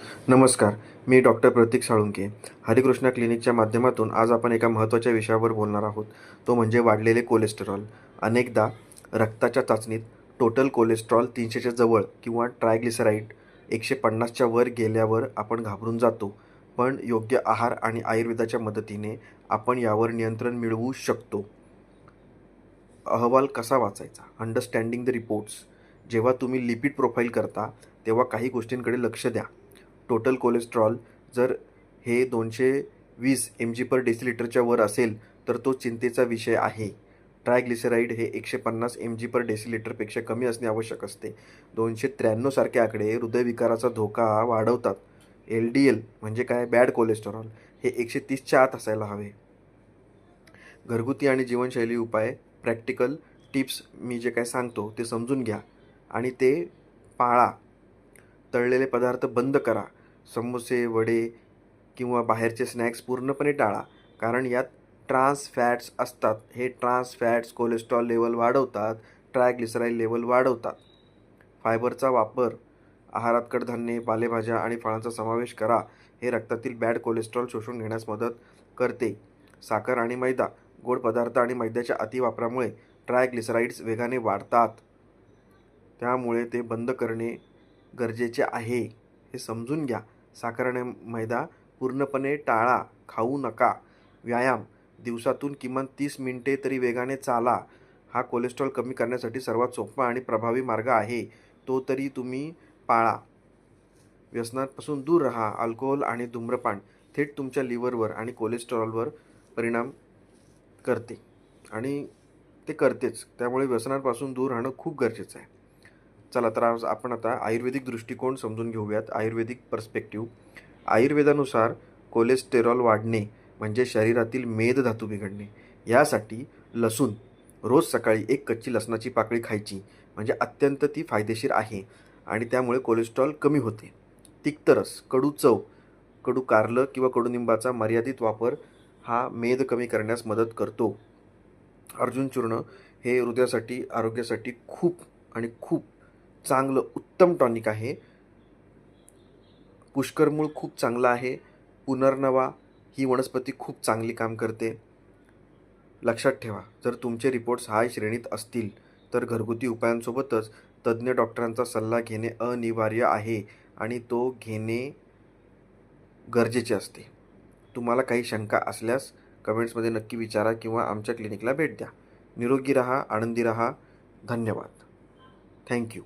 नमस्कार, मी डॉक्टर प्रतीक साळुंके. हरिकृष्णा क्लिनिकच्या माध्यमातून आज आपण एका महत्त्वाच्या विषयावर बोलणार आहोत. तो म्हणजे वाढलेले कोलेस्टेरॉल. अनेकदा रक्ताच्या चाचणीत टोटल कोलेस्ट्रॉल 300च्या जवळ किंवा ट्रायग्लिसराईड 150च्या वर गेल्यावर आपण घाबरून जातो. पण योग्य आहार आणि आयुर्वेदाच्या मदतीने आपण यावर नियंत्रण मिळवू शकतो. अहवाल कसा वाचायचा? Understanding the reports. जेव्हा तुम्ही लिपिड प्रोफाईल करता तेव्हा काही गोष्टींकडे लक्ष द्या. टोटल कोलेस्ट्रॉल जर हे 220 mg/डेसिलिटरच्या वर असेल तर तो चिंतेचा विषय आहे. ट्रायग्लिसराईड हे 150 mg/डेसिलिटरपेक्षा कमी असणे आवश्यक असते. 293 सारखे आकडे हृदयविकाराचा धोका वाढवतात. LDL म्हणजे काय? बॅड कोलेस्टेरॉल हे 130च्या आत असायला हवे. घरगुती आणि जीवनशैली उपाय, प्रॅक्टिकल टिप्स मी जे काय सांगतो ते समजून घ्या आणि ते पाळा. तळलेले पदार्थ बंद करा. समोसे, वडे किंवा बाहेरचे स्नॅक्स पूर्णपणे टाळा, कारण यात ट्रान्स फॅट्स असतात. हे ट्रान्स फॅट्स कोलेस्ट्रॉल लेवल वाढवतात, ट्रायग्लिसराईड लेवल वाढवतात. फायबरचा वापर, आहारात कडधान्ये, पालेभाज्या आणि फळांचा समावेश करा. हे रक्तातील बॅड कोलेस्ट्रॉल शोषून घेण्यास मदत करते. साखर आणि मैदा, गोड पदार्थ आणि मैद्याच्या अतिवापरामुळे ट्रायग्लिसराईड्स वेगाने वाढतात, त्यामुळे ते बंद करणे गरजेचे आहे. हे समजून घ्या. साखर आणि मैदा पूर्णपणे टाळा, खाऊ नका. व्यायाम, दिवसातून किमान 30 मिनिटे तरी वेगाने चाला. हा कोलेस्ट्रॉल कमी करण्यासाठी सर्वात सोपा आणि प्रभावी मार्ग आहे. तो तरी तुम्ही पाळा. व्यसनापासून दूर राहा. अल्कोहोल आणि धूम्रपान थेट तुमच्या लिव्हरवर आणि कोलेस्ट्रॉलवर परिणाम करते आणि ते करतेच. त्यामुळे व्यसनांपासून दूर राहणं खूप गरजेचं आहे. चला तर आज आपण आता आयुर्वेदिक दृष्टिकोन समजून घेऊयात. आयुर्वेदिक पर्स्पेक्टिव्ह. आयुर्वेदानुसार कोलेस्टेरॉल वाढणे म्हणजे शरीरातील मेदधातू बिघडणे. यासाठी लसूण, रोज सकाळी एक कच्ची लसणाची पाकळी खायची, म्हणजे अत्यंत ती फायदेशीर आहे आणि त्यामुळे कोलेस्ट्रॉल कमी होते. तिक्तरस, कडू चव, कडू कारलं किंवा कडुनिंबाचा मर्यादित वापर हा मेद कमी करण्यास मदत करतो. अर्जुन चूर्ण हे हृदयासाठी, आरोग्यासाठी खूप आणि खूप चांगलं उत्तम टॉनिक आहे. पुष्करमूळ खूप चांगला आहे. पुनर्नवा ही वनस्पती खूप चांगली काम करते. लक्षात ठेवा, जर तुमचे रिपोर्ट्स हाय श्रेणीत असतील तर घरगुती उपायांसोबतच तज्ज्ञ डॉक्टरांचा सल्ला घेणे अनिवार्य आहे आणि तो घेणे गरजेचे असते. तुम्हाला काही शंका असल्यास कमेंट्समध्ये नक्की विचारा किंवा आमच्या क्लिनिकला भेट द्या. निरोगी राहा, आनंदी राहा. धन्यवाद. थँक्यू.